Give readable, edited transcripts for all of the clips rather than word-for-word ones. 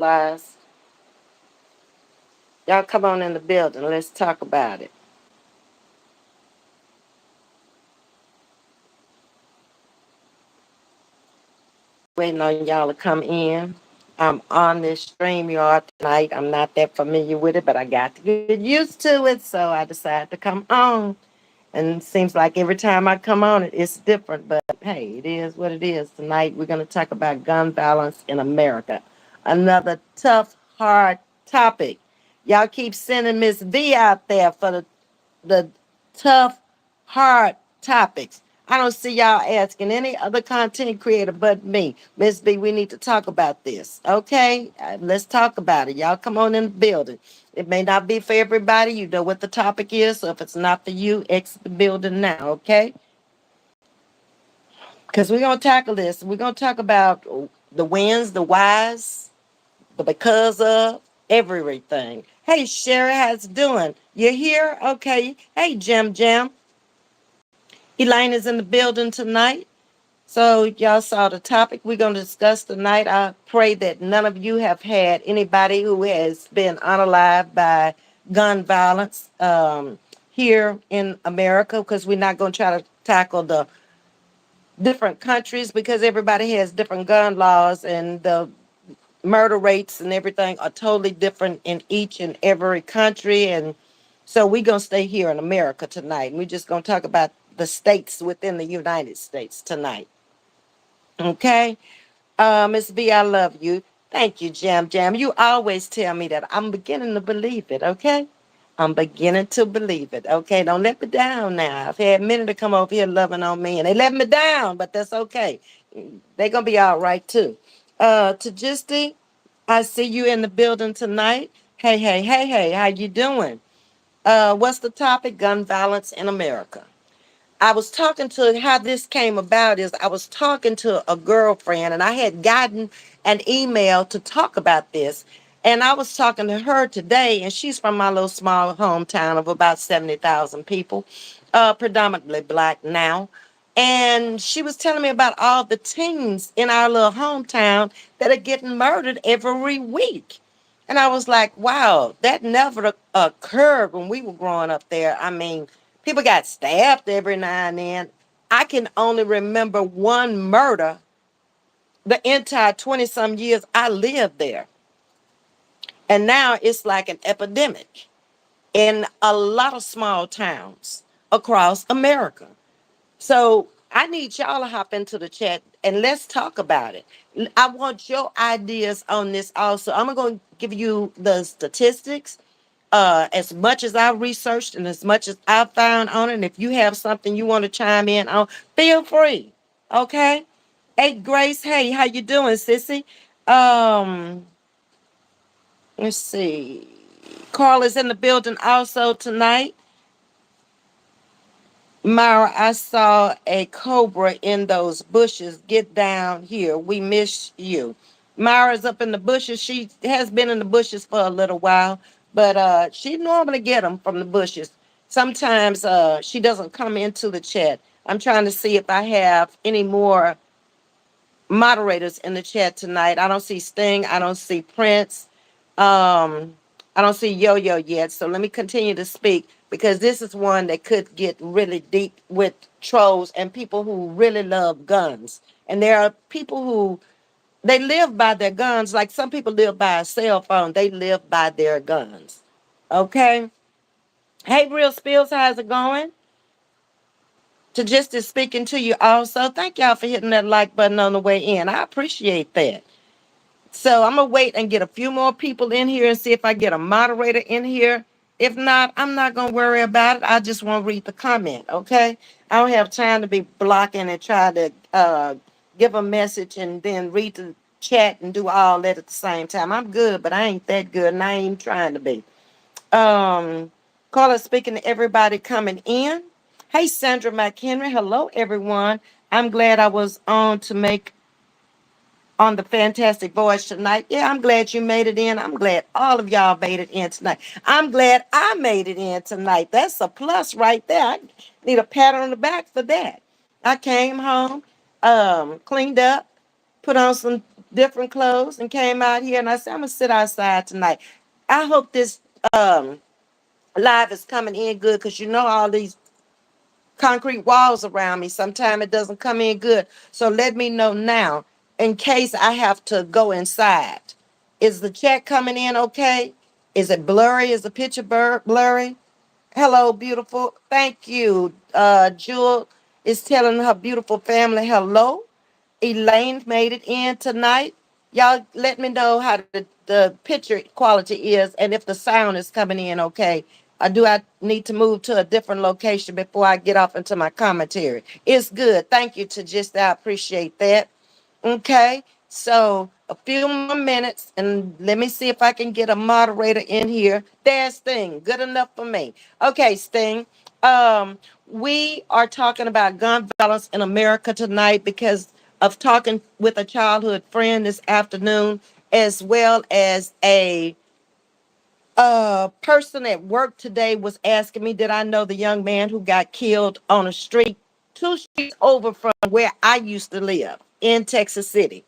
Lies. Y'all come on in the building. Let's talk about it. Waiting on y'all to come in. I'm on this stream yard tonight. I'm not that familiar with it, but I got to get used to it, so I decided to come on. And it seems like every time I come on it, it's different. But hey, it is what it is. Tonight we're going to talk about gun violence in America. Another tough, hard topic. Y'all keep sending Ms.V out there for the tough, hard topics. I don't see y'all asking any other content creator but me. Ms.V, we need to talk about this. Okay? Let's talk about it. Y'all come on in the building. It may not be for everybody. You know what the topic is. So if it's not for you, exit the building now. Okay? Because we're going to tackle this. We're going to talk about the wins, the whys, the because of, everything. Hey, Sherry, how's it doing? You here? Okay. Hey, Jim Jam. Elaine is in the building tonight. So y'all saw the topic we're going to discuss tonight. I pray that none of you have had anybody who has been unalived by gun violence here in America, because we're not going to try to tackle the different countries because everybody has different gun laws, and the murder rates and everything are totally different in each and every country. And so we're going to stay here in America tonight. We're just going to talk about the states within the United States tonight. Okay? Ms.V, I love you. Thank you, Jam Jam. You always tell me that. I'm beginning to believe it, okay? I'm beginning to believe it, okay? Don't let me down now. I've had many to come over here loving on me, and they let me down, but that's okay. They're going to be all right, too. Tajisti, I see you in the building tonight. Hey, hey, hey, hey, how you doing? What's the topic? Gun violence in America. I was talking to how this came about is I was talking to a girlfriend, and I had gotten an email to talk about this. And I was talking to her today, and she's from my little small hometown of about 70,000 people, predominantly black now. And she was telling me about all the teens in our little hometown that are getting murdered every week. And I was like, wow, that never occurred when we were growing up there. I mean, people got stabbed every now and then. I can only remember one murder the entire 20 some years I lived there. And now it's like an epidemic in a lot of small towns across America. So I need y'all to hop into the chat and let's talk about it. I want your ideas on this also. I'm going to give you the statistics as much as I researched and as much as I found on it. And if you have something you want to chime in on, feel free. Okay. Hey, Grace. Hey, how you doing, sissy? Um, let's see. Carl is in the building also tonight. Myra, I saw a cobra in those bushes. Get down here. We miss you. Myra's up in the bushes. She has been in the bushes for a little while, but she normally get them from the bushes. Sometimes she doesn't come into the chat. I'm trying to see if I have any more moderators in the chat tonight. I don't see Sting. I don't see Prince. I don't see Yo Yo yet. So let me continue to speak because this is one that could get really deep with trolls and people who really love guns. And there are people who they live by their guns, like some people live by a cell phone. They live by their guns. Okay. Hey, Real Spills, how's it going? To just is speaking to you also. Thank y'all for hitting that like button on the way in. I appreciate that. So I'm gonna wait and get a few more people in here and see if I get a moderator in here. If not, I'm not gonna worry about it. I just want to read the comment. Okay. I don't have time to be blocking and try to give a message and then read the chat and do all that at the same time. I'm good, but I ain't that good, and I ain't even trying to be. Um, Carla speaking to everybody coming in. Hey, Sandra McHenry. Hello, everyone. I'm glad I was on to make on the fantastic voice tonight. Yeah, I'm glad you made it in. I'm glad all of y'all made it in tonight. I'm glad I made it in tonight. That's a plus right there. I need a pat on the back for that. I came home, cleaned up, put on some different clothes and came out here and I said, I'm gonna sit outside tonight. I hope this um live is coming in good because you know all these concrete walls around me. Sometimes it doesn't come in good. So let me know now in case I have to go inside. Is the chat coming in okay? Is it blurry? Is the picture blurry? Hello, beautiful. Thank you. Jewel is telling her beautiful family hello. Elaine made it in tonight. Y'all let me know how the picture quality is and if the sound is coming in okay. Do I need to move to a different location before I get off into my commentary? It's good. Thank you to just I appreciate that. Okay, so a few more minutes, and let me see if I can get a moderator in here. There's Sting. Good enough for me. Okay, Sting. We are talking about gun violence in America tonight because of talking with a childhood friend this afternoon, as well as a person at work today was asking me, did I know the young man who got killed on a street 2 streets over from where I used to live in Texas City?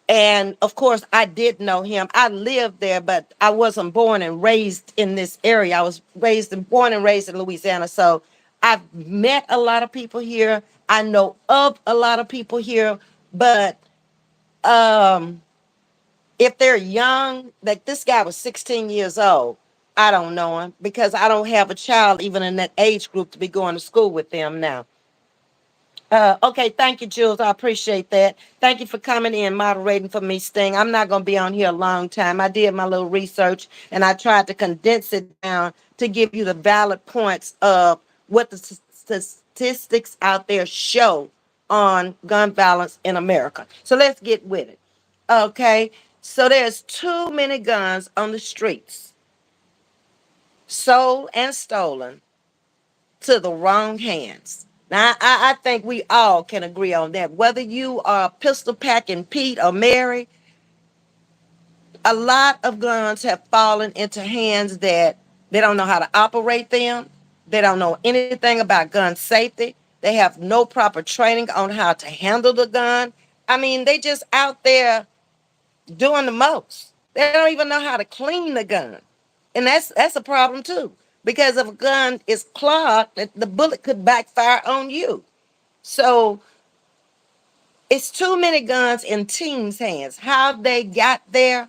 And of course, I did know him. I lived there, but I wasn't born and raised in this area. I was born and raised in Louisiana. So I've met a lot of people here. I know of a lot of people here, but um, if they're young, like this guy was 16 years old, I don't know him because I don't have a child even in that age group to be going to school with them now. Okay, thank you, Jules. I appreciate that. Thank you for coming in, moderating for me, Sting. I'm not going to be on here a long time. I did my little research and I tried to condense it down to give you the valid points of what the statistics out there show on gun violence in America. So let's get with it. Okay, so there's too many guns on the streets, sold and stolen to the wrong hands. Now, I think we all can agree on that. Whether you are pistol packing Pete or Mary, a lot of guns have fallen into hands that they don't know how to operate them. They don't know anything about gun safety. They have no proper training on how to handle the gun. I mean, they just out there doing the most. They don't even know how to clean the gun. And that's a problem too. Because if a gun is clogged, the bullet could backfire on you. So it's too many guns in teens' hands. How they got there,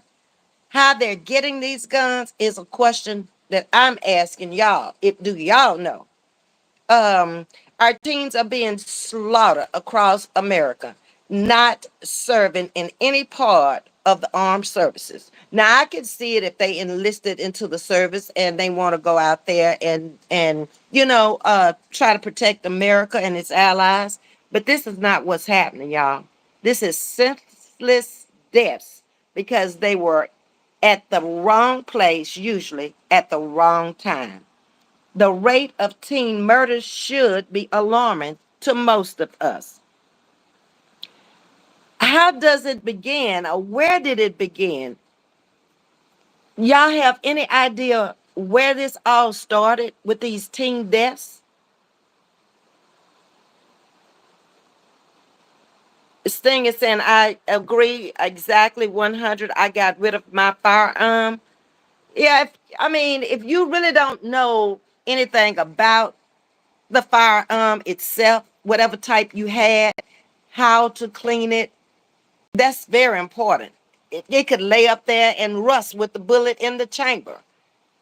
how they're getting these guns is a question that I'm asking y'all. If do y'all know? um, our teens are being slaughtered across America, not serving in any part of the armed services. Now I can see it if they enlisted into the service and they want to go out there and try to protect America and its allies. But this is not what's happening, y'all. This is senseless deaths because they were at the wrong place, usually at the wrong time. The rate of teen murders should be alarming to most of us. How does it begin or where did it begin? Y'all have any idea where this all started with these teen deaths? Sting is saying, I agree exactly 100. I got rid of my firearm. Yeah, I mean, if you really don't know anything about the firearm itself, whatever type you had, how to clean it, that's very important. It could lay up there and rust with the bullet in the chamber.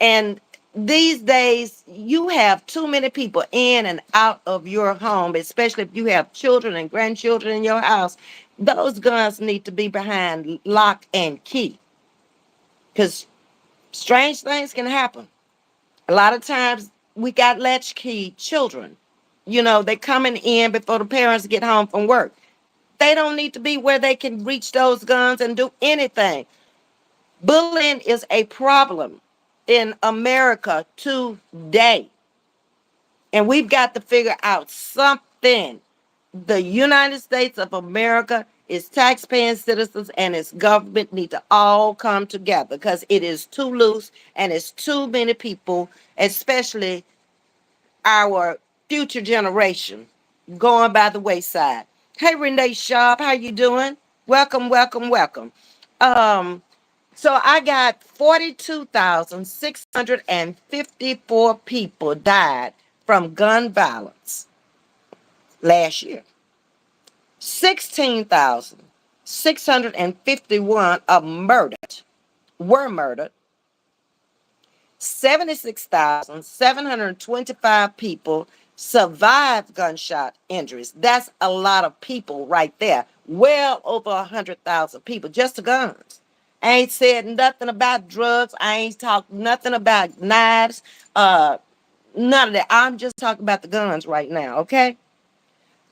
And these days, you have too many people in and out of your home, especially if you have children and grandchildren in your house. Those guns need to be behind lock and key because strange things can happen. A lot of times, we got latchkey children. They're coming in before the parents get home from work. They don't need to be where they can reach those guns and do anything. Bullying is a problem in America today. And we've got to figure out something. The United States of America, its taxpaying citizens, and its government need to all come together because it is too loose and it's too many people, especially our future generation, going by the wayside. Hey, Renee Sharp, how you doing? Welcome, welcome, welcome. Um, so I got 42,654 people died from gun violence last year. 16,651 are murdered, were murdered. 76,725 people survived gunshot injuries. That's a lot of people right there. Well over 100,000 people, just the guns. I ain't said nothing about drugs. I ain't talked nothing about knives. None of that. I'm just talking about the guns right now, okay?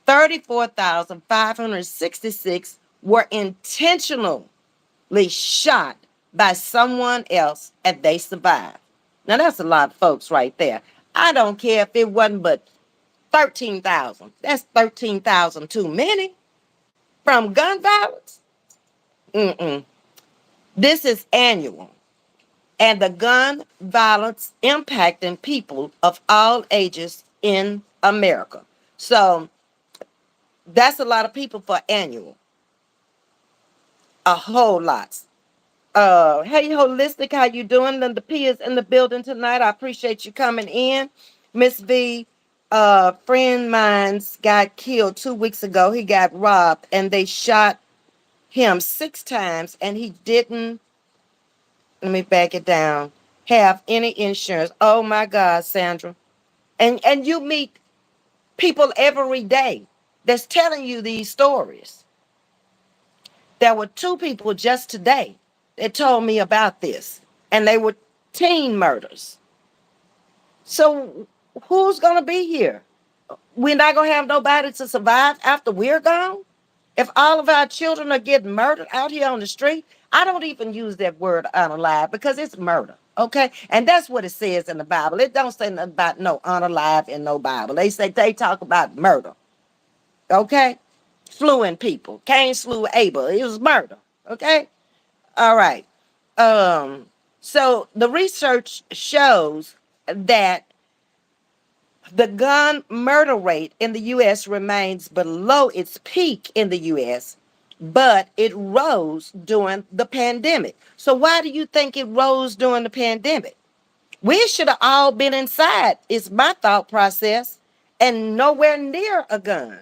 34,566 were intentionally shot by someone else and they survived. Now that's a lot of folks right there. I don't care if it wasn't but 13,000. That's 13,000 too many from gun violence. Mm-mm. This is annual. And the gun violence impacting people of all ages in America. So that's a lot of people for annual. A whole lot. Hey, Holistic, how you doing? Linda P is in the building tonight. I appreciate you coming in. Ms.V, friend mine's got killed 2 weeks ago. He got robbed and they shot him 6 times and he didn't, let me back it down, have any insurance. Oh my God, Sandra. And you meet people every day that's telling you these stories. There were 2 people just today that told me about this, and they were teen murders. So who's gonna be here? We're not gonna have nobody to survive after we're gone. If all of our children are getting murdered out here on the street, I don't even use that word unalive because it's murder. Okay, and that's what it says in the Bible. It don't say nothing about no unalive in no Bible. They talk about murder. Okay, slewing people. Cain slew Abel. It was murder. Okay, all right. Um, so the research shows that the gun murder rate in the U.S. remains below its peak in the U.S., but it rose during the pandemic. So why do you think it rose during the pandemic? We should have all been inside, is my thought process, and nowhere near a gun.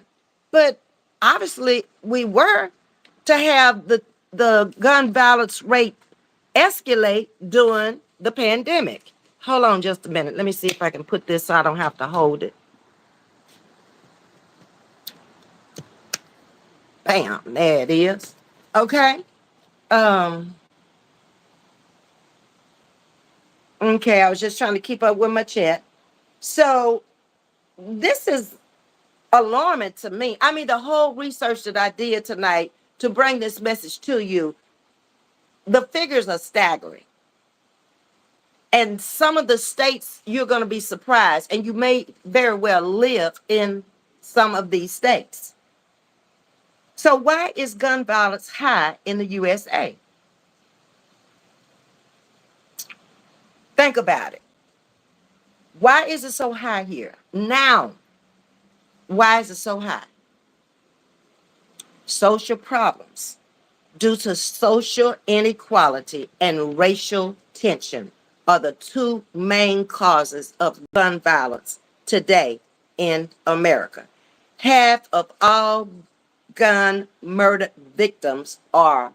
But obviously we were to have the gun violence rate escalate during the pandemic. Hold on just a minute. Let me see if I can put this so I don't have to hold it. Bam, there it is. Okay. Um, okay, I was just trying to keep up with my chat. So this is alarming to me. I mean, the whole research that I did tonight to bring this message to you, the figures are staggering. And some of the states, you're going to be surprised, and you may very well live in some of these states. So, why is gun violence high in the USA? Think about it. Why is it so high here? Now, why is it so high? Social problems due to social inequality and racial tension are the 2 main causes of gun violence today in America. Half of all gun murder victims are,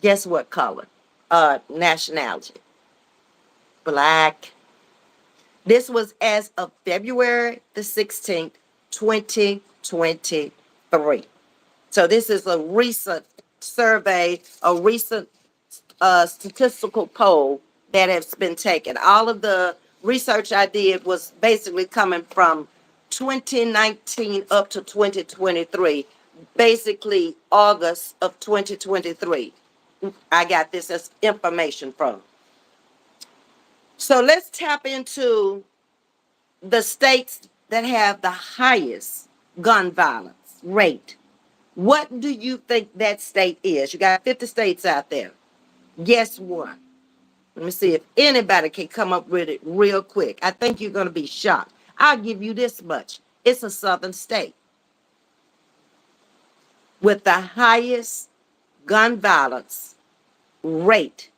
guess what color? Nationality. Black. This was as of February the 16th, 2023. So this is a recent survey, a recent statistical poll that has been taken. All of the research I did was basically coming from 2019 up to 2023, basically August of 2023. I got this as information from. So let's tap into the states that have the highest gun violence rate. What do you think that state is? You got 50 states out there. Guess one. Let me see if anybody can come up with it real quick. I think you're going to be shocked. I'll give you this much. It's a southern state with the highest gun violence rate,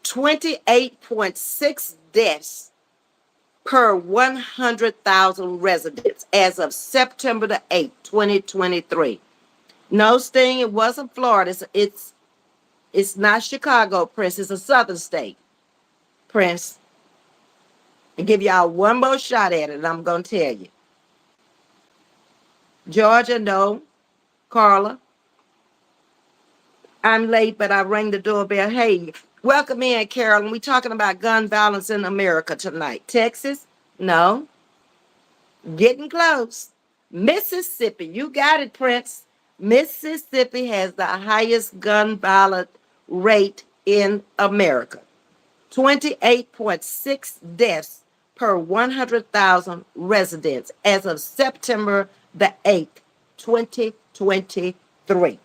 28.6 deaths per 100,000 residents as of September the 8th, 2023. No, Sting, it wasn't Florida. It's not Chicago, Prince. It's a southern state, Prince. I give y'all one more shot at it, and I'm going to tell you. Georgia, no. Carla, I'm late, but I rang the doorbell. Hey, welcome in, Carolyn. We're talking about gun violence in America tonight. Texas, no. Getting close. Mississippi, you got it, Prince. Mississippi has the highest gun violence rate in America. 28.6 deaths per 100,000 residents as of September the 8th, 2023.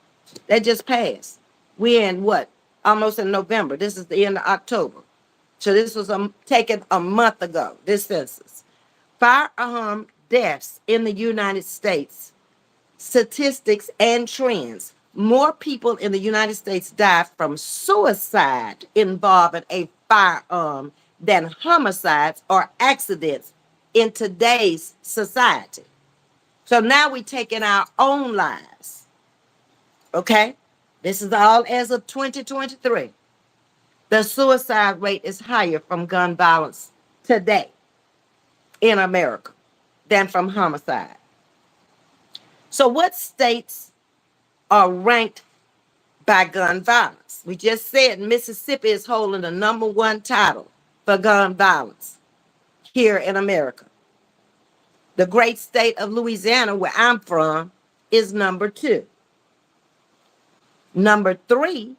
That just passed. We're in what? Almost in November. This is the end of October. So this was taken a month ago, this census. Firearm deaths in the United States, statistics and trends. More people in the United States die from suicide involving a firearm than homicides or accidents in today's society. So now we're taking our own lives. Okay? This is all as of 2023. The suicide rate is higher from gun violence today in America than from homicide. So what states are ranked by gun violence? We just said Mississippi is holding the #1 title for gun violence here in America. The great state of Louisiana, where I'm from, is #2. #3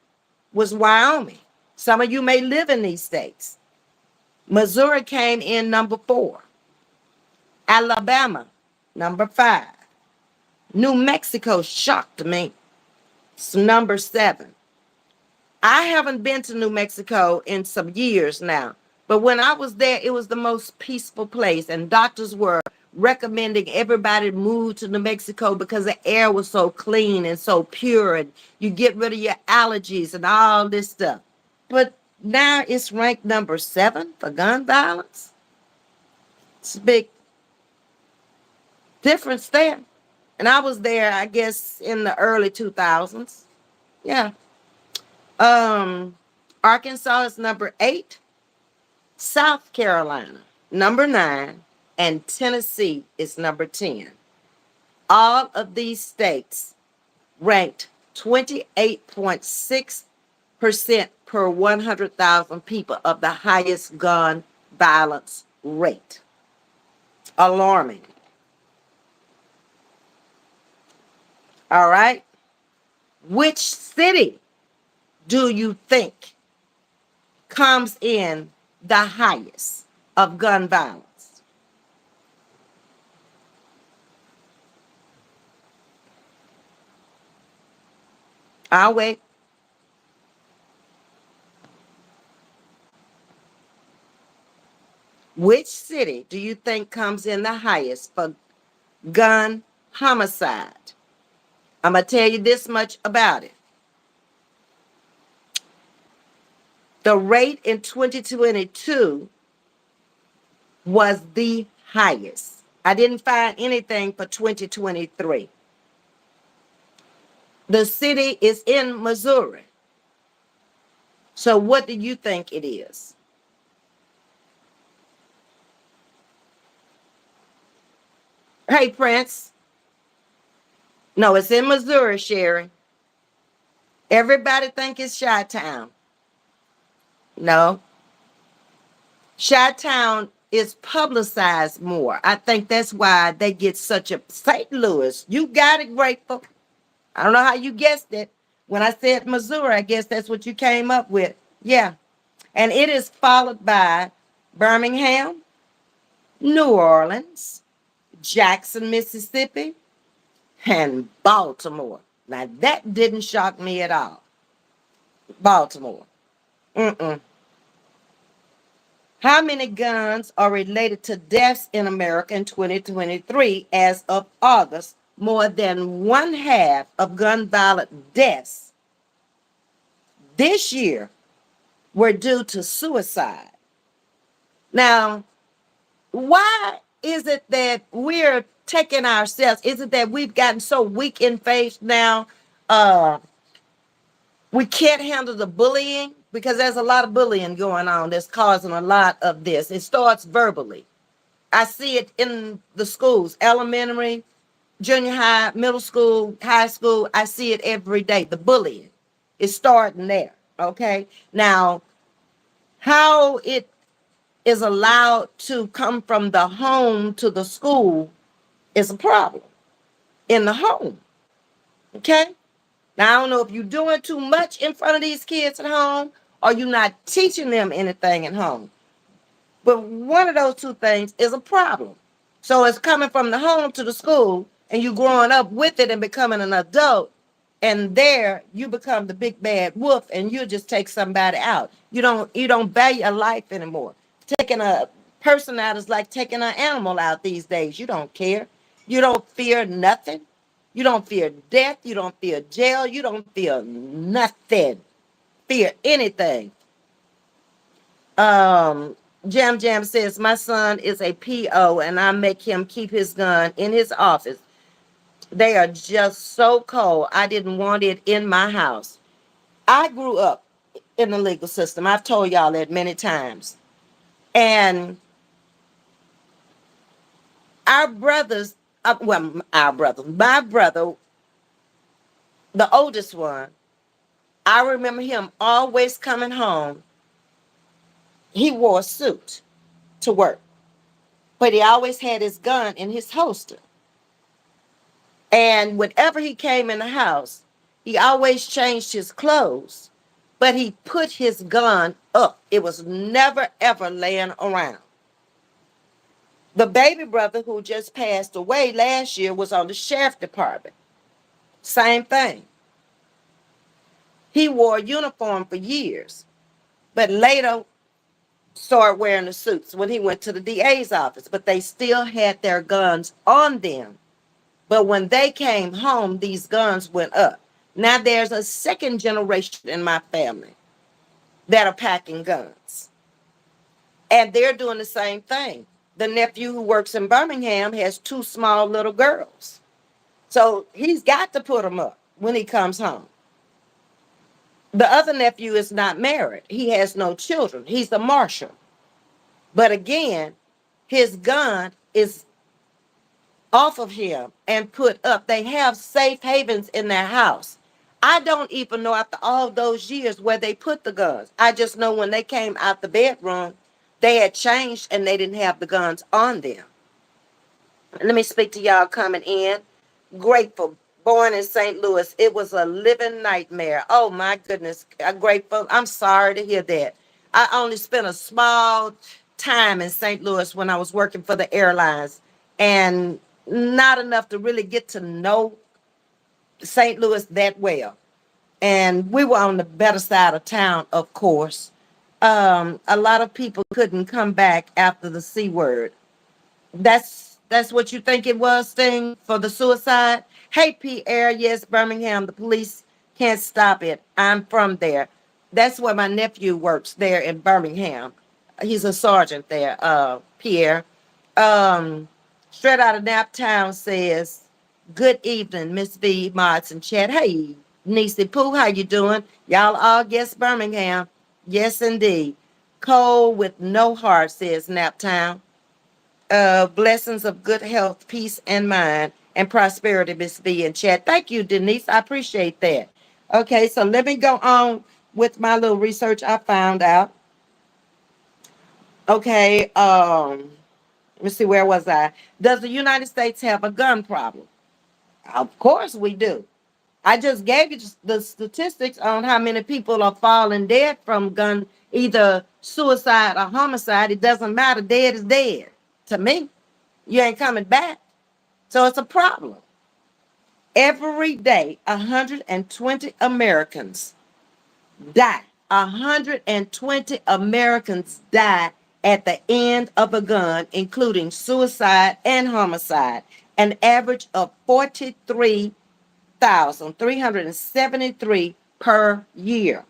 was Wyoming. Some of you may live in these states. Missouri came in #4. Alabama, #5. New Mexico shocked me. It's #7. I haven't been to New Mexico in some years now, but when I was there, it was the most peaceful place, and doctors were recommending everybody move to New Mexico because the air was so clean and so pure, and you get rid of your allergies and all this stuff. But now it's ranked #7 for gun violence. It's a big difference there. And I was there, I guess, in the early 2000s. Yeah. Arkansas is #8, South Carolina #9, and Tennessee is #10. All of these states ranked 28.6% per 100,000 people of the highest gun violence rate. Alarming. All right. Which city do you think comes in the highest of gun violence? I'll wait. Which city do you think comes in the highest for gun homicide? I'm going to tell you this much about it. The rate in 2022 was the highest. I didn't find anything for 2023. The city is in Missouri. So what do you think it is? Hey, Prince. No, it's in Missouri, Sherry. Everybody think it's Chi-Town. No. Chi-Town is publicized more. I think that's why they get such a St. Louis. You got it, Grateful. I don't know how you guessed it. When I said Missouri, I guess that's what you came up with. Yeah. And it is followed by Birmingham, New Orleans, Jackson, Mississippi, and Baltimore. Now, that didn't shock me at all. Baltimore. Mm-mm. How many guns are related to deaths in America in 2023 as of August? More than one half of gun violent deaths this year were due to suicide. Now, why is it that we're taking ourselves? Is it that we've gotten so weak in faith now? Uh, we can't handle the bullying because there's a lot of bullying going on that's causing a lot of this. It starts verbally. I see it in the schools, elementary, junior high, middle school, high school. I see it every day. The bullying is starting there. Okay. Now, how it is allowed to come from the home to the school is a problem in the home. Okay. Now, I don't know if you're doing too much in front of these kids at home or you're not teaching them anything at home. But one of those two things is a problem. So it's coming from the home to the school, and you growing up with it and becoming an adult. And there you become the big bad wolf, and you just take somebody out. You don't value a life anymore. Taking a person out is like taking an animal out these days. You don't care. You don't fear nothing. You don't fear death. You don't fear jail. You don't fear nothing. Fear anything. Um, Jam Jam says, my son is a PO and I make him keep his gun in his office. They are just so cold. I didn't want it in my house. I grew up in the legal system. I've told y'all that many times. And our brothers, our brothers, my brother, the oldest one, I remember him always coming home. He wore a suit to work, but he always had his gun in his holster. And whenever he came in the house, he always changed his clothes, but he put his gun up. It was never, ever laying around. The baby brother who just passed away last year was on the sheriff department. Same thing. He wore a uniform for years, but later started wearing the suits when he went to the DA's office, but they still had their guns on them. But when they came home, these guns went up. Now there's a second generation in my family that are packing guns. And they're doing the same thing. The nephew who works in Birmingham has two small little girls. So he's got to put them up when he comes home. The other nephew is not married. He has no children. He's a marshal. But again, his gun is off of him and put up. They have safe havens in their house. I don't even know after all those years where they put the guns. I just know when they came out the bedroom, they had changed and they didn't have the guns on them. Let me speak to y'all coming in. Grateful, born in St. Louis. It was a living nightmare. Oh my goodness. I'm grateful. I'm sorry to hear that. I only spent a small time in St. Louis when I was working for the airlines and not enough to really get to know St. Louis that well. And we were on the better side of town, of course. A lot of people couldn't come back after the C word. That's what you think it was, thing for the suicide. Hey, Pierre, yes, Birmingham. The police can't stop it. I'm from there. That's where my nephew works there in Birmingham. He's a sergeant there, Pierre. Um, Straight out of Naptown says, good evening, Ms.V, Mods and Chat. Hey, Niecy Pooh, how you doing? Y'all all guess Birmingham. Yes, indeed. Cold with no heart, says Naptown. Blessings of good health, peace, and mind, and prosperity, Miss V in chat. Thank you, Denise. I appreciate that. Okay, so let me go on with my little research I found out. Okay, let me see, where was I? Does the United States have a gun problem? Of course we do. I just gave you the statistics on how many people are falling dead from gun, either suicide or homicide. It doesn't matter. Dead is dead to me. You ain't coming back. So it's a problem. Every day, 120 Americans die. 120 Americans die at the end of a gun, including suicide and homicide, an average of 43,373 per year.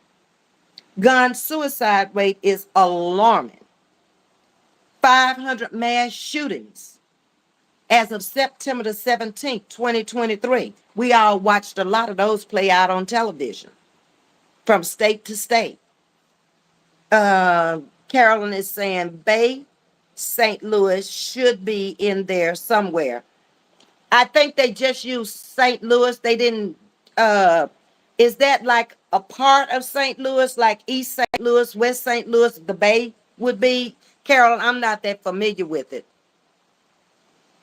Gun suicide rate is alarming. 500 mass shootings as of September the 17th, 2023. We all watched a lot of those play out on television from state to state. Carolyn is saying Bay, St. Louis should be in there somewhere. I think they just used St. Louis. They didn't. Uh, is that like a part of St. Louis, like East St. Louis, West St. Louis? The Bay would be. Carolyn, I'm not that familiar with it.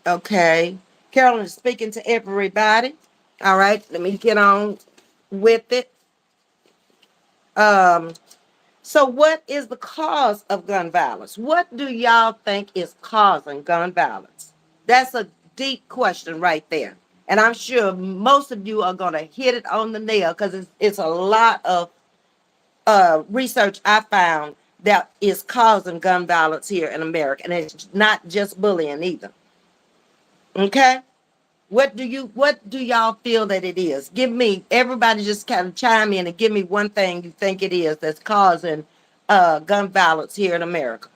Okay. Carolyn is speaking to everybody. All right. Let me get on with it. Um, So, what is the cause of gun violence? What do y'all think is causing gun violence? That's a deep question right there. And I'm sure most of you are going to hit it on the nail because it's a lot of research I found that is causing gun violence here in America. And it's not just bullying either. Okay? What do y'all feel that it is? Give me, everybody just kind of chime in and give me one thing you think it is that's causing gun violence here in America.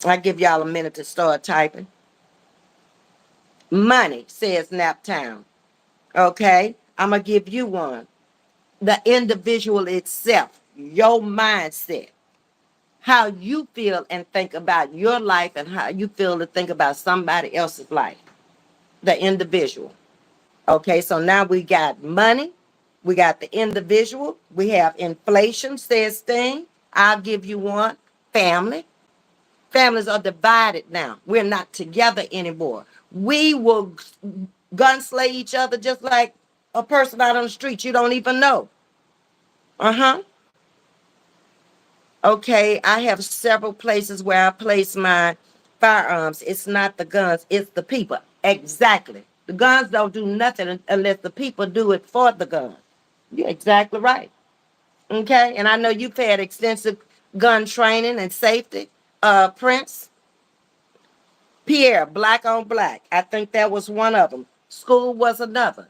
I give y'all a minute to start typing. Money, says Naptown. Okay, I'm gonna give you one. The individual itself, your mindset, how you feel and think about your life and how you feel to think about somebody else's life. The individual. Okay, so now we got money, we got the individual, we have inflation, says Sting. I'll give you one. Family. Families are divided now. We're not together anymore. We will gunslay each other just like a person out on the street you don't even know. Uh-huh. Okay, I have several places where I place my firearms. It's not the guns, it's the people. Exactly. The guns don't do nothing unless the people do it for the gun. You're exactly right. Okay, and I know you've had extensive gun training and safety. Prince, Pierre, black on black. I think that was one of them. School was another.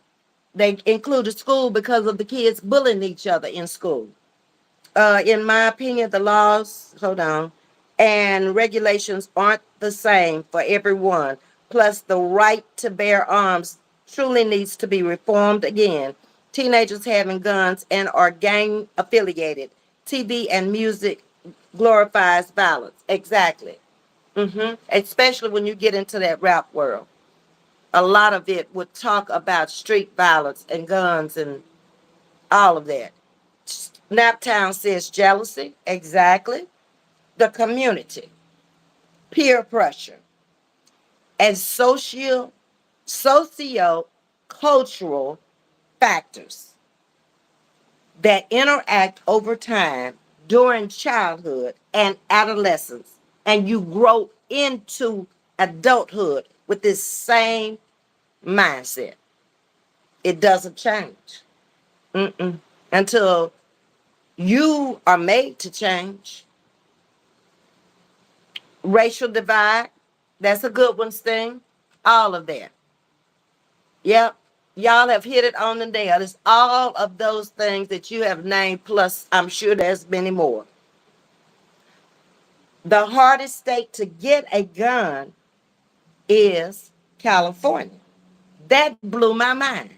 They included school because of the kids bullying each other in school. In my opinion, the laws, hold on, and regulations aren't the same for everyone. Plus, the right to bear arms truly needs to be reformed again. Teenagers having guns and are gang affiliated. TV and music glorifies violence. Exactly. Especially when you get into that rap world. A lot of it would talk about street violence and guns and all of that. Naptown says jealousy. Exactly. The community, peer pressure, and socio-cultural factors that interact over time during childhood and adolescence, and you grow into adulthood with this same mindset. It doesn't change. Until you are made to change. Racial divide, that's a good one, Sting. All of that. Yep. Y'all have hit it on the nail. It's all of those things that you have named, plus I'm sure there's many more. The hardest state to get a gun is California. That blew my mind.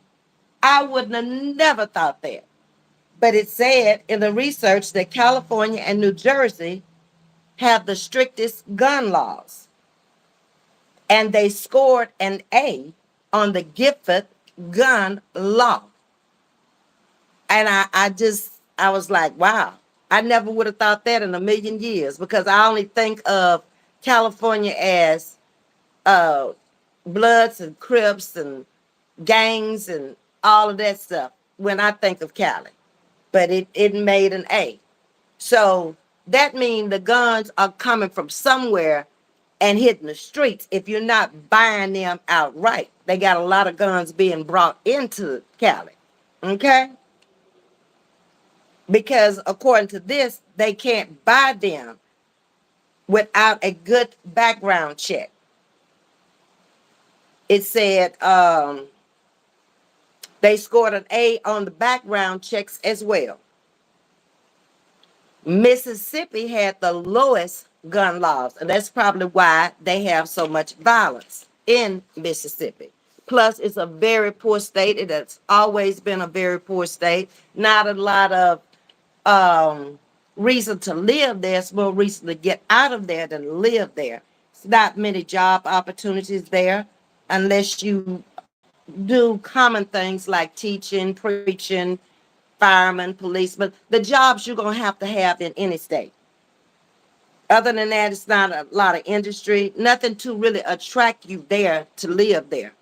I wouldn't have never thought that. But it said in the research that California and New Jersey have the strictest gun laws. And they scored an A on the Gifford gun law. And I was like, wow, I never would have thought that in a million years because I only think of California as uh, Bloods and Crips and gangs and all of that stuff when I think of Cali. But it made an A. So that means the guns are coming from somewhere and hitting the streets if you're not buying them outright. They got a lot of guns being brought into Cali. Okay? Because according to this, they can't buy them without a good background check. It said they scored an A on the background checks as well. Mississippi had the lowest gun laws, and that's probably why they have so much violence in Mississippi. Plus, it's a very poor state. It has always been a very poor state. Not a lot of um, reason to live there. It's more reason to get out of there than live there. It's not many job opportunities there unless you do common things like teaching, preaching, firemen, policemen, the jobs you're going to have in any state. Other than that, it's not a lot of industry, nothing to really attract you there to live there.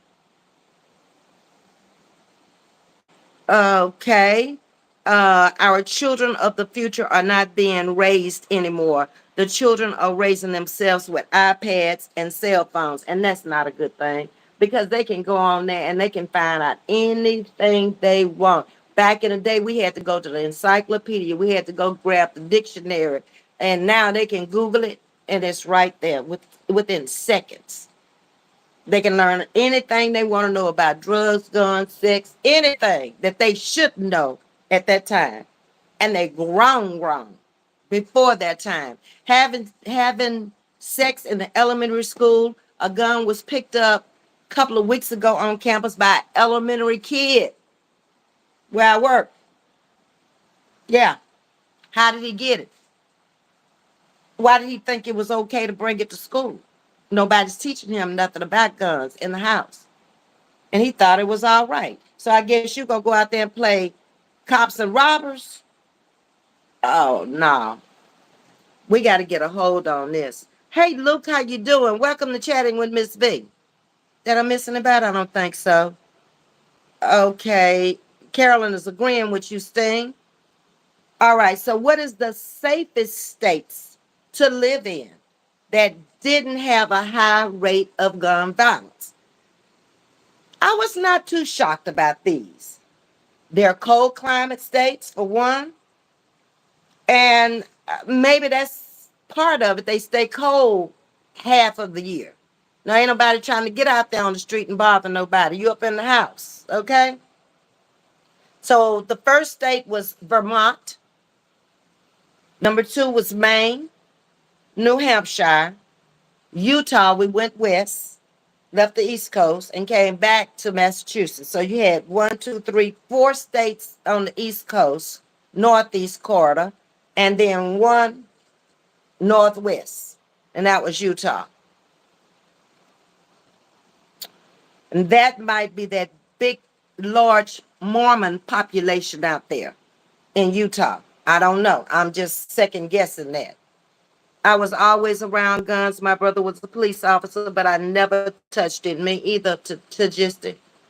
Okay. Our children of the future are not being raised anymore. The children are raising themselves with iPads and cell phones, and that's not a good thing because they can go on there and they can find out anything they want. Back in the day, we had to go to the encyclopedia, we had to go grab the dictionary, and now they can Google it and it's right there within seconds. They can learn anything they want to know about drugs, guns, sex, anything that they should know at that time. And they grown before that time. Having sex in the elementary school, a gun was picked up a couple of weeks ago on campus by an elementary kid where I work. Yeah. How did he get it? Why did he think it was okay to bring it to school? Nobody's teaching him nothing about guns in the house. And he thought it was all right. So I guess you gonna go out there and play cops and robbers? Oh no, we got to get a hold on this. Hey Luke, how you doing? Welcome to Chatting with Ms.V. Did I miss anybody? I don't think so. Okay, Carolyn is agreeing with you, Sting. All right. So what is the safest states to live in that didn't have a high rate of gun violence? I was not too shocked about these. They're cold climate states, for one. And maybe that's part of it. They stay cold half of the year. Now, ain't nobody trying to get out there on the street and bother nobody. You up in the house, okay? So the first state was Vermont. Number two was Maine, New Hampshire, Utah. We went west, left the East Coast, and came back to Massachusetts. So you had one, two, three, four states on the East Coast, Northeast corridor, and then one Northwest, and that was Utah. And that might be that big, large Mormon population out there in Utah. I don't know. I'm just second guessing that. I was always around guns. My brother was a police officer, but I never touched it. Me either to just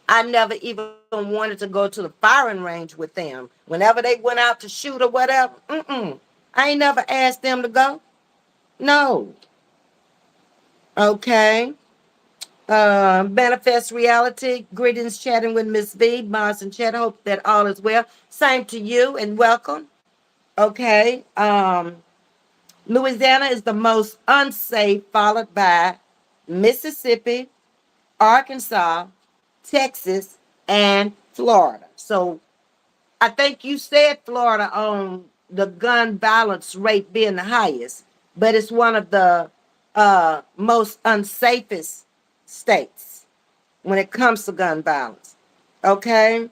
I never even wanted to go to the firing range with them. Whenever they went out to shoot or whatever, I ain't never asked them to go. No. Okay. Manifest reality. Greetings, chatting with Miss V, Mars and Chat. Hope that all is well. Same to you and welcome. Okay. Louisiana is the most unsafe, followed by Mississippi, Arkansas, Texas, and Florida. So I think you said Florida on the gun violence rate being the highest, but it's one of the most unsafest states when it comes to gun violence. Okay.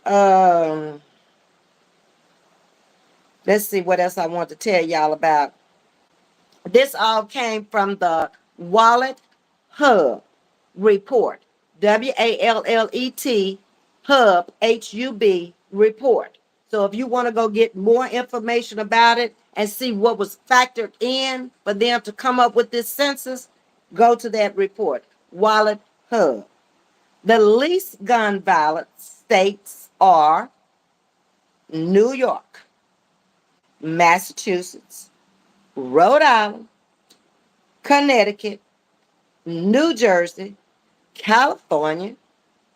Um, let's see what else I want to tell y'all about. This all came from the Wallet Hub report. WALLET Hub HUB report. So if you want to go get more information about it and see what was factored in for them to come up with this census, go to that report. Wallet Hub. The least gun violent states are New York, Massachusetts, Rhode Island, Connecticut, New Jersey, California,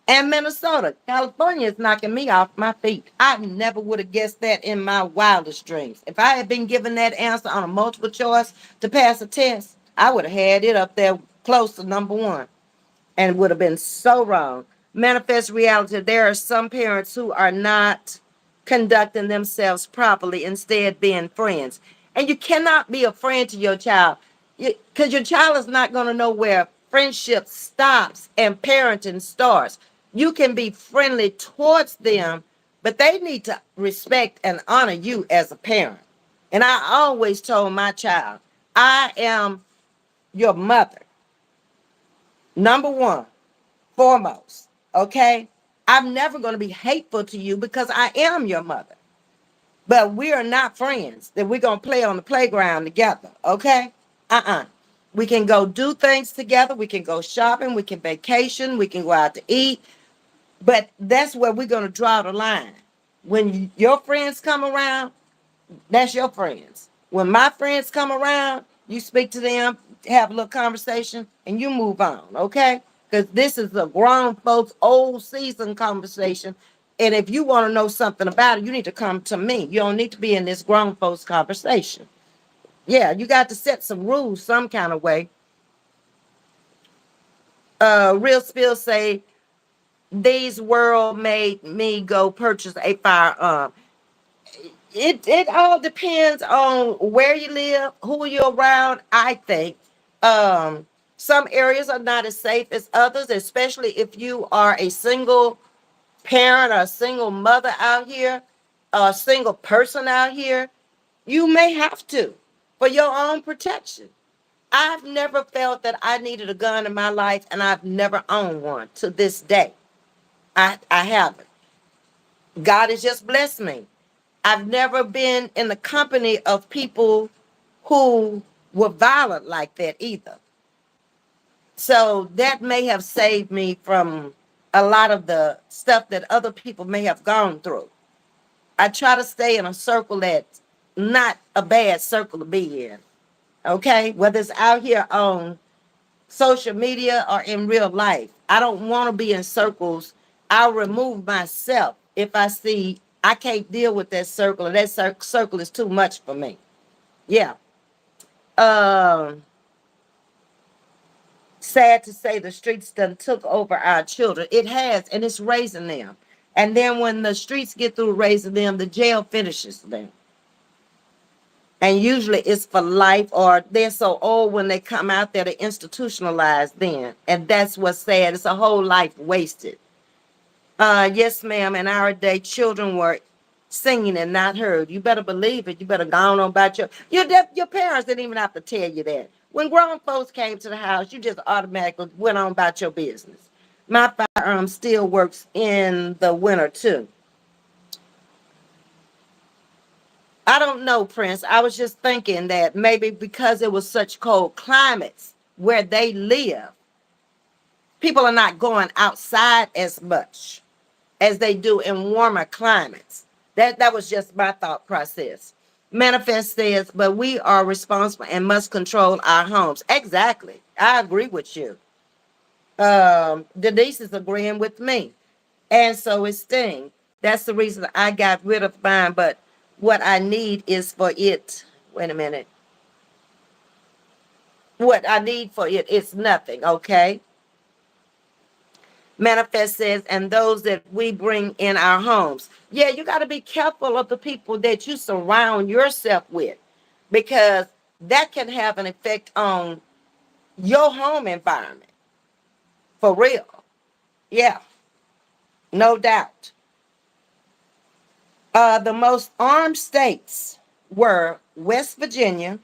and Minnesota. California is knocking me off my feet. I never would have guessed that in my wildest dreams. If I had been given that answer on a multiple choice to pass a test, I would have had it up there close to number one and would have been so wrong. Manifest reality. There are some parents who are not conducting themselves properly, instead being friends. And you cannot be a friend to your child, because your child is not going to know where friendship stops and parenting starts. You can be friendly towards them, but they need to respect and honor you as a parent. And I always told my child, I am your mother, number one, foremost. Okay? I'm never going to be hateful to you because I am your mother. But we are not friends that we're going to play on the playground together. Okay? Uh-uh. We can go do things together. We can go shopping. We can vacation. We can go out to eat. But that's where we're going to draw the line. When your friends come around, that's your friends. When my friends come around, you speak to them, have a little conversation, and you move on, okay? Because this is a grown folks, old season conversation. And if you want to know something about it, you need to come to me. You don't need to be in this grown folks conversation. Yeah, you got to set some rules some kind of way. Real Spill say, these world made me go purchase a firearm. It all depends on where you live, who you're around. I think some areas are not as safe as others, especially if you are a single parent or a single mother out here, or a single person out here. You may have to for your own protection. I've never felt that I needed a gun in my life, and I've never owned one to this day. I haven't. God has just blessed me. I've never been in the company of people who were violent like that either. So that may have saved me from a lot of the stuff that other people may have gone through. I try to stay in a circle that's not a bad circle to be in. Okay? Whether it's out here on social media or in real life. I don't want to be in circles. I'll remove myself if I see I can't deal with that circle, and that circle is too much for me. Yeah. Um, Sad to say the streets done took over our children. It has, and it's raising them. And then when the streets get through raising them, the jail finishes them. And usually it's for life, or they're so old when they come out there, they're institutionalized then. And that's what's sad. It's a whole life wasted. Yes, ma'am. In our day, children were singing and not heard. You better believe it. You better go on about your parents didn't even have to tell you that. When grown folks came to the house, you just automatically went on about your business. My firearm still works in the winter too. I don't know, Prince. I was just thinking that maybe because it was such cold climates where they live, people are not going outside as much as they do in warmer climates. That was just my thought process. Manifest says, but we are responsible and must control our homes. Exactly. I agree with you. Denise is agreeing with me. And so is Sting. That's the reason I got rid of mine. But what I need is for it. Wait a minute. What I need for it is nothing, okay? Manifest says, and those that we bring in our homes. Yeah, you got to be careful of the people that you surround yourself with, because that can have an effect on your home environment. For real. Yeah, no doubt. The most armed states were West Virginia,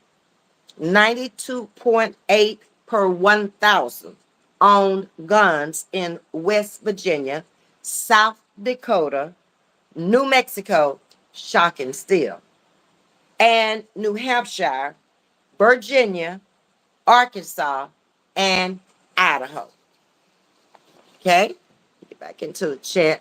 92.8 per 1,000 owned guns in West Virginia, South Dakota, New Mexico, shocking still, and New Hampshire, Virginia, Arkansas, and Idaho. Okay, get back into the chat.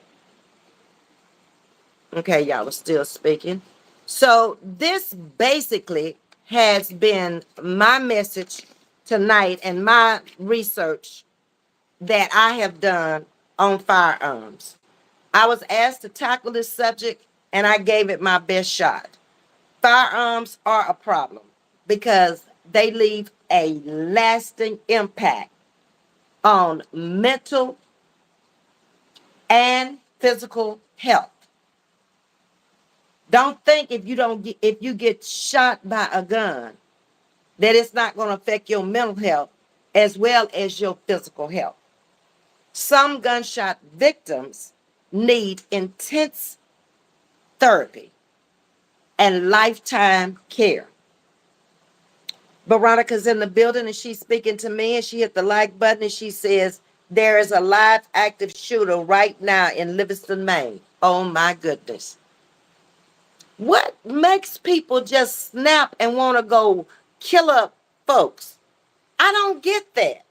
Okay, y'all are still speaking. So this basically has been my message tonight and my research that I have done on firearms. I was asked to tackle this subject, and I gave it my best shot. Firearms are a problem because they leave a lasting impact on mental and physical health. Don't think if you get shot by a gun that it's not going to affect your mental health as well as your physical health. Some gunshot victims need intense therapy and lifetime care. Veronica's in the building and she's speaking to me, and she hit the like button and she says, there is a live active shooter right now in Livingston, Maine. Oh my goodness. What makes people just snap and want to go kill up folks? I don't get that.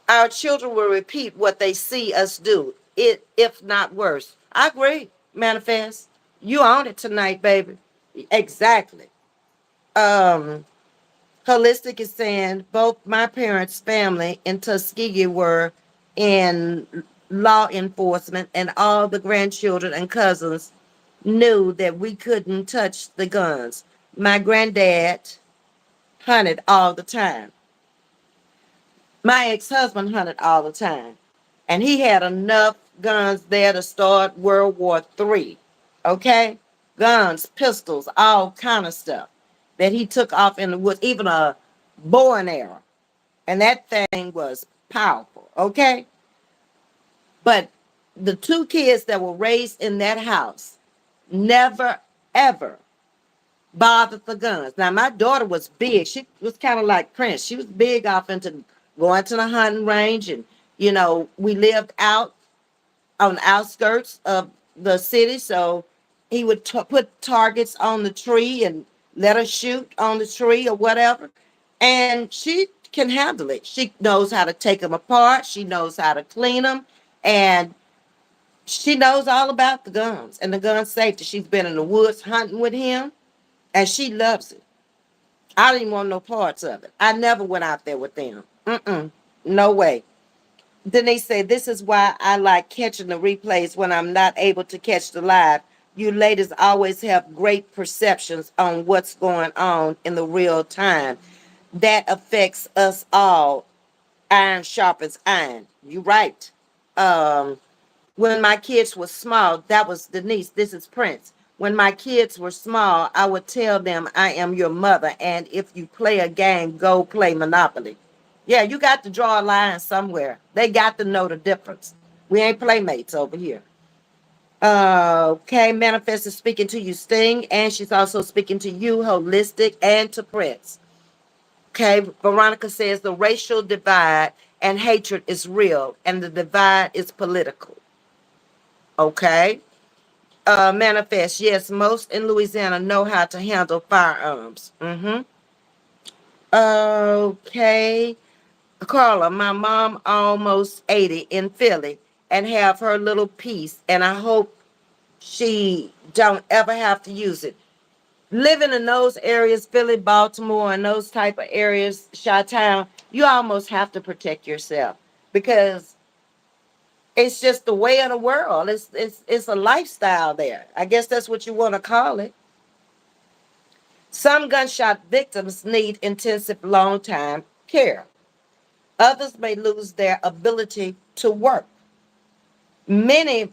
Our children will repeat what they see us do, it if not worse. I agree, Manifest. You on it tonight, baby. Exactly. Um, Holistic is saying both my parents' family in Tuskegee were in law enforcement, and all the grandchildren and cousins knew that we couldn't touch the guns. My granddad hunted all the time. My ex-husband hunted all the time. And he had enough guns there to start World War III. Okay? Guns, pistols, all kind of stuff that he took off in the woods, even a bow and arrow. And that thing was powerful. Okay? But the two kids that were raised in that house never, ever bothered the guns. Now, my daughter was big. She was kind of like Prince. She was big off into going to the hunting range. And, we lived out on the outskirts of the city. So he would put targets on the tree and let her shoot on the tree or whatever. And she can handle it. She knows how to take them apart. She knows how to clean them. And she knows all about the guns and the gun safety. She's been in the woods hunting with him, and she loves it. I didn't want no parts of it. I never went out there with them. No way. Denise said, this is why I like catching the replays when I'm not able to catch the live. You ladies always have great perceptions on what's going on in the real time. That affects us all. Iron sharpens iron. You're right. Um, when my kids were small, that was Denise. This is Prince. When my kids were small, I would tell them I am your mother, and if you play a game, go play Monopoly. Yeah, you got to draw a line somewhere. They got to know the difference. We ain't playmates over here. Okay, Manifest is speaking to you, Sting, and she's also speaking to you, Holistic, and to Prince. Okay, Veronica says the racial divide and hatred is real, and the divide is political. Okay. Manifest, yes, most in Louisiana know how to handle firearms. Okay. Carla, my mom almost 80 in Philly and have her little piece, and I hope she don't ever have to use it. Living in those areas, Philly, Baltimore, and those type of areas, Chi-Town, you almost have to protect yourself because it's just the way of the world. It's a lifestyle there. I guess that's what you want to call it. Some gunshot victims need intensive long time care. Others may lose their ability to work. Many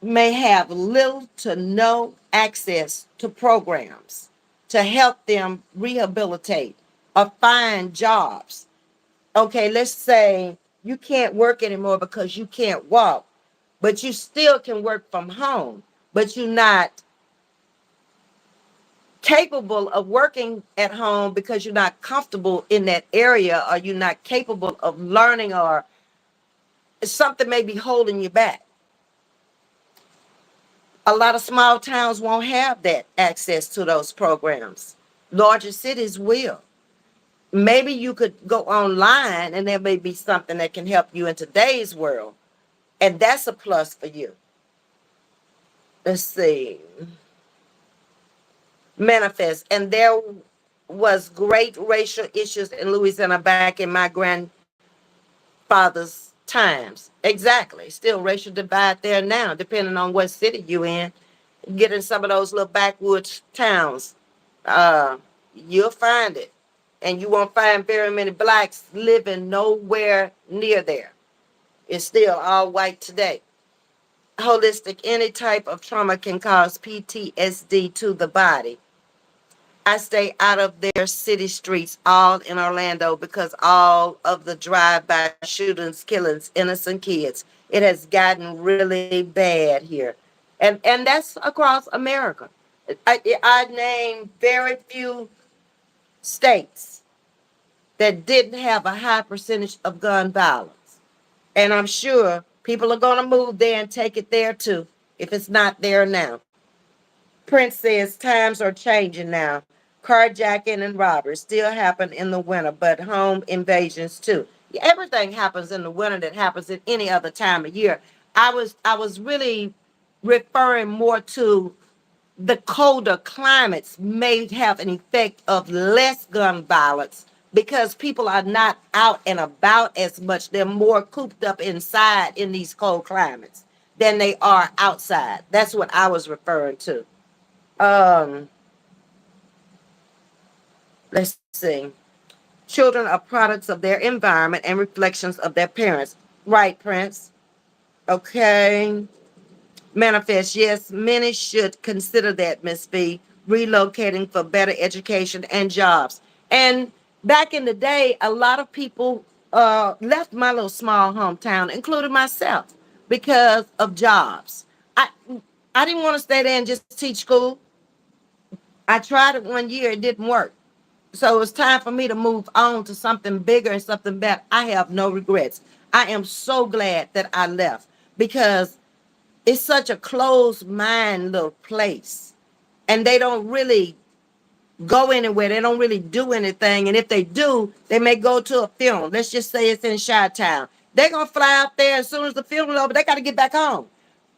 may have little to no access to programs to help them rehabilitate or find jobs. Okay, let's say you can't work anymore because you can't walk, but you still can work from home, but you're not capable of working at home because you're not comfortable in that area, or you're not capable of learning, or something may be holding you back. A lot of small towns won't have that access to those programs. Larger cities will. Maybe you could go online and there may be something that can help you in today's world. And that's a plus for you. Let's see. Manifest. And there was great racial issues in Louisiana back in my grandfather's times. Exactly. Still racial divide there now, depending on what city you in. Get in some of those little backwoods towns. Uh, you'll find it. And you won't find very many blacks living nowhere near there. It's still all white today. holistic, any type of trauma can cause PTSD to the body. I stay out of their city streets, all in Orlando, because all of the drive-by shootings, killings, innocent kids. It has gotten really bad here, and that's across America. I named very few states that didn't have a high percentage of gun violence, and I'm sure people are going to move there and take it there too if it's not there now. Prince says times are changing now. Carjacking and robberies still happen in the winter, but home invasions too. Yeah, everything happens in the winter that happens at any other time of year. I was really referring more to the colder climates may have an effect of less gun violence because people are not out and about as much. They're more cooped up inside in these cold climates than they are outside. That's what I was referring to. Um, let's see. Children are products of their environment and reflections of their parents. Right, Prince? Okay. Manifest, yes, many should consider that, Miss V, relocating for better education and jobs. And back in the day, a lot of people left my little small hometown, including myself, because of jobs. I I didn't want to stay there and just teach school. I tried it one year, it didn't work. So it's time for me to move on to something bigger and something better. I have no regrets. I am so glad that I left because it's such a closed mind little place. And they don't really go anywhere. They don't really do anything. And if they do, they may go to a funeral. Let's just say it's in Chi-Town. They're going to fly out there as soon as the funeral is over. They got to get back home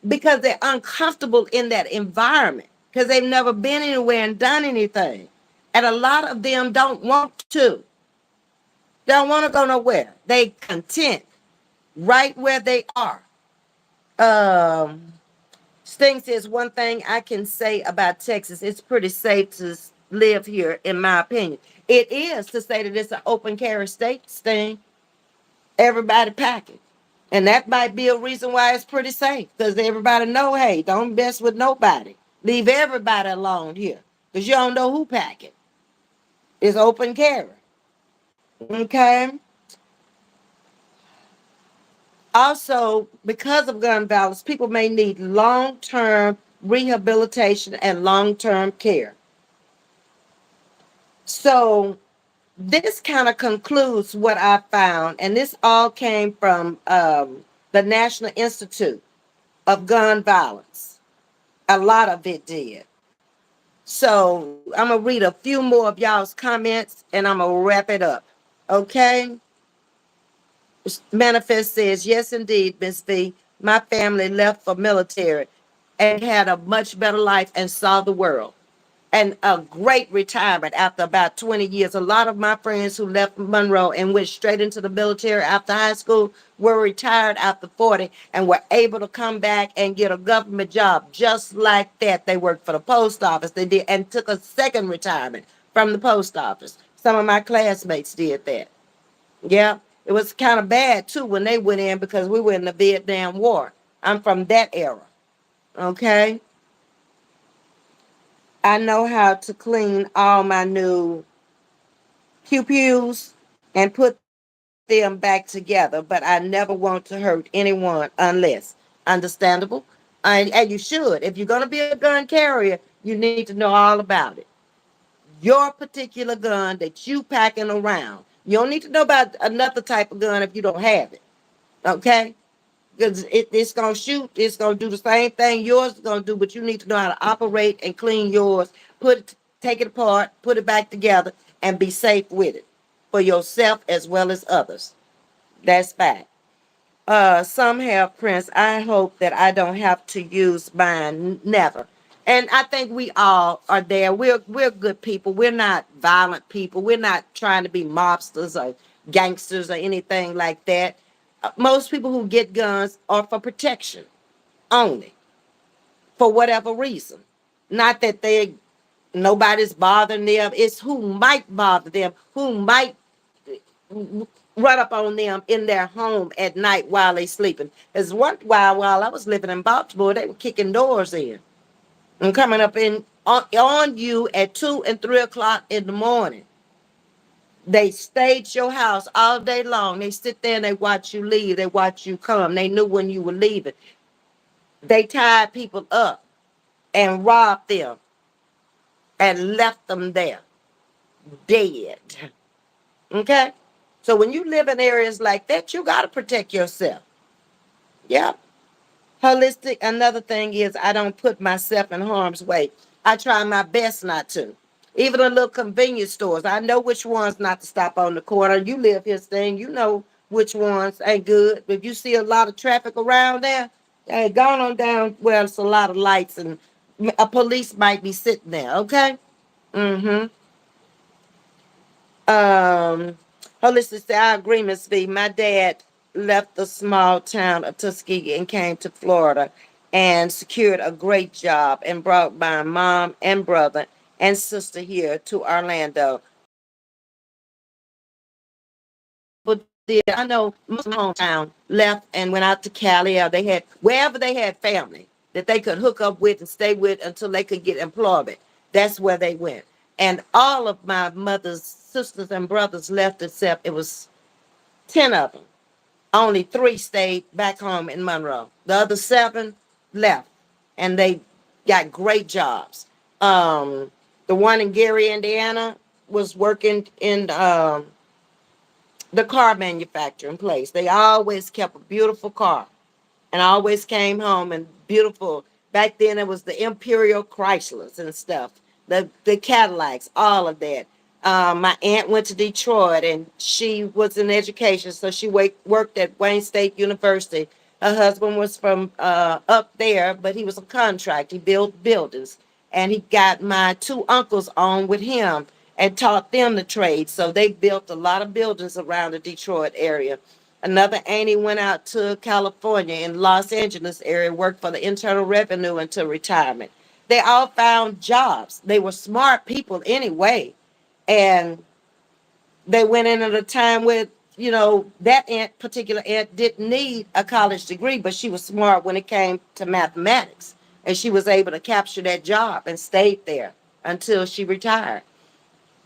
because they're uncomfortable in that environment because they've never been anywhere and done anything. And a lot of them don't want to. They don't want to go nowhere. They content right where they are. Um, Sting says one thing I can say about Texas, it's pretty safe to live here, in my opinion. It is to say that it's an open carry state, Sting. Everybody packing. And that might be a reason why it's pretty safe. Because everybody know, hey, don't mess with nobody. Leave everybody alone here. Because you don't know who packing. It's open carry. Okay. Also, because of gun violence, people may need long-term rehabilitation and long-term care. So this kind of concludes what I found, and this all came from the National Institute of Gun Violence. A lot of it did. So I'm gonna read a few more of y'all's comments, and I'm gonna wrap it up. Okay. Manifest says, yes, indeed, Ms. V. My family left for military and had a much better life and saw the world. And a great retirement after about 20 years. A lot of my friends who left Monroe and went straight into the military after high school were retired after 40 and were able to come back and get a government job just like that. They worked for the post office. They did and took a second retirement from the post office. Some of my classmates did that. Yeah, it was kind of bad too when they went in because we were in the Vietnam War. I'm from that era. Okay. I know how to clean all my new pew-pews and put them back together, but I never want to hurt anyone unless. Understandable? And you should. If you're going to be a gun carrier, you need to know all about it. Your particular gun that you packing around. You don't need to know about another type of gun if you don't have it. Okay? Because it's going to shoot. It's going to do the same thing yours is going to do, but you need to know how to operate and clean yours. Take it apart, put it back together, and be safe with it for yourself as well as others. That's fact. Some have Prince. I hope that I don't have to use mine. Never. And I think we all are there. We're good people. We're not violent people. We're not trying to be mobsters or gangsters or anything like that. Most people who get guns are for protection only, for whatever reason. Not that nobody's bothering them. It's who might bother them, who might run up on them in their home at night while they sleeping. There's one while I was living in Baltimore, they were kicking doors in and coming up in on you at 2 and 3 o'clock in the morning. They stayed your house all day long. They sit there and they watch you leave. They watch you come. They knew when you were leaving. They tied people up and robbed them and left them there dead. Okay? So when you live in areas like that, you got to protect yourself. Yeah. Holistic, another thing is I don't put myself in harm's way. I try my best not to. Even the little convenience stores, I know which ones not to stop on the corner. You live here, thing, you know which ones ain't good. If you see a lot of traffic around there, hey, go on down where it's a lot of lights and a police might be sitting there, okay? Mm-hmm. Um, Holistic say, I agree, Ms.V. My dad left the small town of Tuskegee and came to Florida and secured a great job and brought my mom and brother and sister here to Orlando. People did. I know most of my hometown left and went out to Cali, or they had wherever they had family that they could hook up with and stay with until they could get employment. That's where they went. And all of my mother's sisters and brothers left, except it was 10 of them. Only three stayed back home in Monroe. The other seven left, and they got great jobs. The one in Gary, Indiana, was working in the car manufacturing place. They always kept a beautiful car and I always came home and beautiful. Back then it was the Imperial Chryslers and stuff, the Cadillacs, all of that. My aunt went to Detroit and she was in education, so she worked at Wayne State University. Her husband was from up there, but he was a contractor. He built buildings, and he got my two uncles on with him and taught them the trade. So they built a lot of buildings around the Detroit area. Another auntie went out to California in Los Angeles area, worked for the Internal Revenue until retirement. They all found jobs. They were smart people anyway. And they went in at a time where, that particular aunt didn't need a college degree, but she was smart when it came to mathematics. And she was able to capture that job and stayed there until she retired.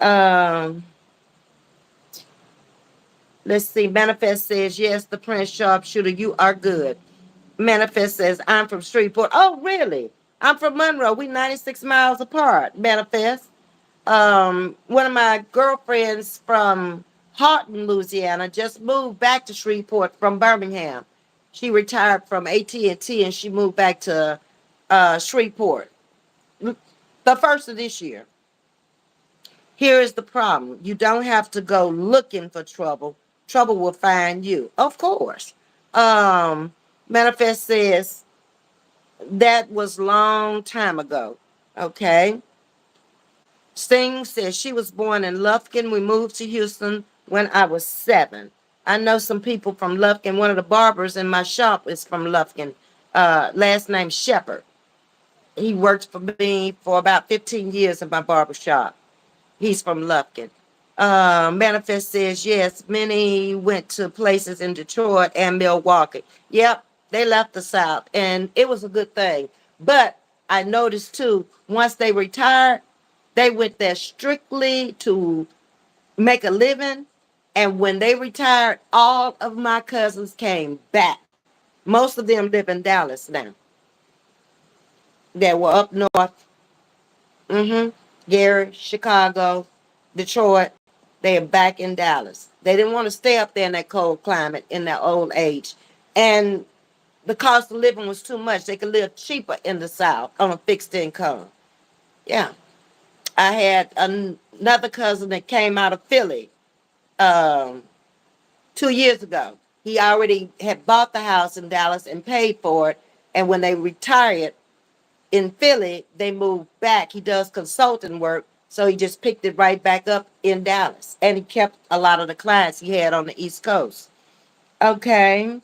Um, let's see. Manifest says, yes, the Prince Sharpshooter, you are good. Manifest says, I'm from Shreveport. Oh, really? I'm from Monroe. We 96 miles apart. Manifest. One of my girlfriends from Houghton, Louisiana, just moved back to Shreveport from Birmingham. She retired from AT&T and T and she moved back to Shreveport the first of this year. Here is the problem. You don't have to go looking for trouble. Trouble will find you. Of course. Um, Manifest says that was long time ago. Okay. Sting says she was born in Lufkin. We moved to Houston when I was 7. I know some people from Lufkin. One of the barbers in my shop is from Lufkin. Last name Shepherd. He worked for me for about 15 years in my barber shop. He's from Lufkin. Manifest says, yes, many went to places in Detroit and Milwaukee. Yep, they left the South, and it was a good thing. But I noticed too, once they retired, they went there strictly to make a living. And when they retired, all of my cousins came back. Most of them live in Dallas now. They were up north. Gary, Chicago, Detroit. They are back in Dallas. They didn't want to stay up there in that cold climate in their old age. And the cost of living was too much. They could live cheaper in the South on a fixed income. Yeah. I had another cousin that came out of Philly um, 2 years ago. He already had bought the house in Dallas and paid for it. And when they retired in Philly, they moved back. He does consulting work. So he just picked it right back up in Dallas. And he kept a lot of the clients he had on the East Coast. Okay.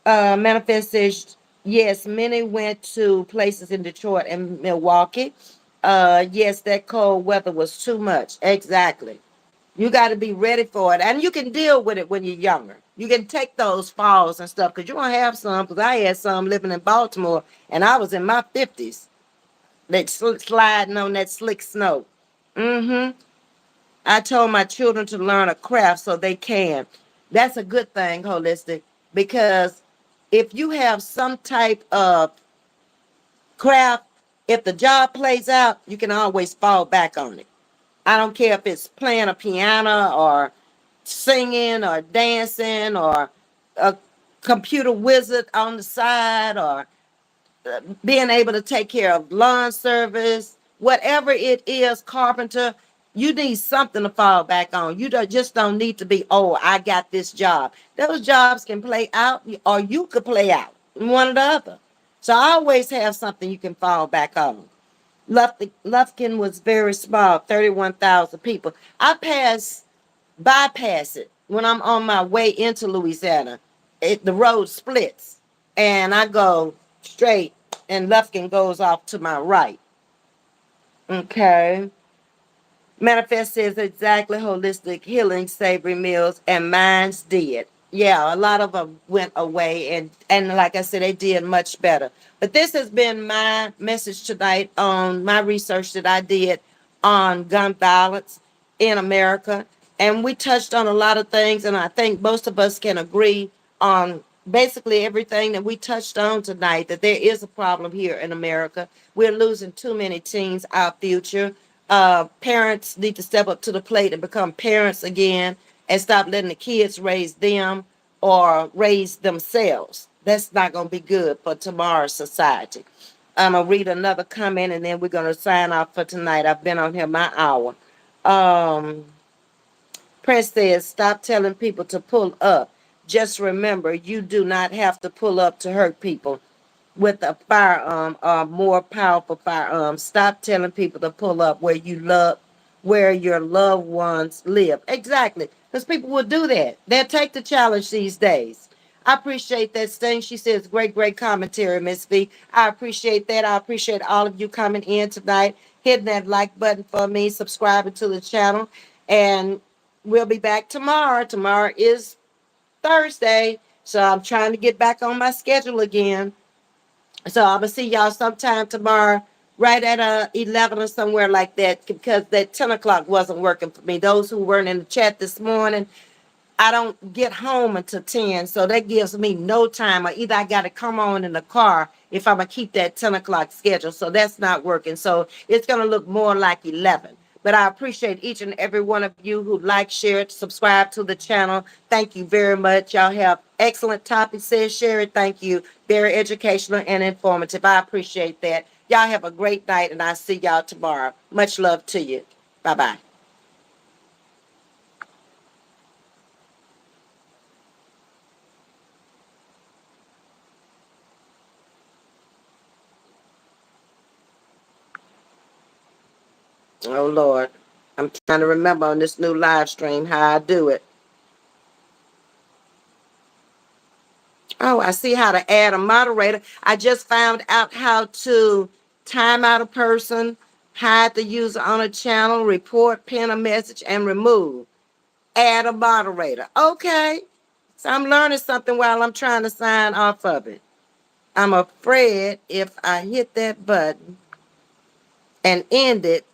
Manifest says, yes, many went to places in Detroit and Milwaukee. Yes, that cold weather was too much. Exactly. You got to be ready for it. And you can deal with it when you're younger. You can take those falls and stuff because you're going to have some. Because I had some living in Baltimore and I was in my 50s. That sliding on that slick snow. Mm-hmm. I told my children to learn a craft so they can. That's a good thing, holistic, because if you have some type of craft, if the job plays out, you can always fall back on it. I don't care if it's playing a piano or singing or dancing or a computer wizard on the side or being able to take care of lawn service, whatever it is, carpenter, you need something to fall back on. You just don't need to be, oh, I got this job. Those jobs can play out or you could play out, one or the other. So I always have something you can fall back on. Lufkin was very small, 31,000 people. I bypass it when I'm on my way into Louisiana. The road splits and I go straight and Lufkin goes off to my right. Okay. Manifest says exactly holistic healing savory meals, and mine's did. Yeah, a lot of them went away, and like I said, they did much better. But this has been my message tonight on my research that I did on gun violence in America, and we touched on a lot of things, and I think most of us can agree on basically everything that we touched on tonight. That there is a problem here in America. We're losing too many teens, our future. Parents need to step up to the plate and become parents again and stop letting the kids raise them or raise themselves. That's not going to be good for tomorrow's society. I'm going to read another comment and then we're going to sign off for tonight. I've been on here my hour. Um, Press says, stop telling people to pull up. Just remember, you do not have to pull up to hurt people with a firearm or more powerful firearm. Stop telling people to pull up where your loved ones live. Exactly. Because people will do that. They'll take the challenge these days. I appreciate that, Sting. She says, great, great commentary, Ms.V. I appreciate that. I appreciate all of you coming in tonight, hitting that like button for me, subscribing to the channel. And we'll be back tomorrow. Tomorrow is Thursday. So I'm trying to get back on my schedule again. So I'm gonna see y'all sometime tomorrow, right at 11 or somewhere like that, because that 10 o'clock wasn't working for me. Those who weren't in the chat this morning, I don't get home until 10, so that gives me no time. Or either I got to come on in the car if I'm gonna keep that 10 o'clock schedule. So that's not working. So it's gonna look more like 11. But I appreciate each and every one of you who like, share, subscribe to the channel. Thank you very much. Y'all have excellent topics. Says Sherry. Thank you. Very educational and informative. I appreciate that. Y'all have a great night, and I'll see y'all tomorrow. Much love to you. Bye bye. Oh Lord, I'm trying to remember on this new live stream how I do it. Oh, I see how to add a moderator. I just found out how to time out a person, hide the user on a channel, report, pin a message, and remove. Add a moderator. Okay. So I'm learning something while I'm trying to sign off of it. I'm afraid if I hit that button and end it,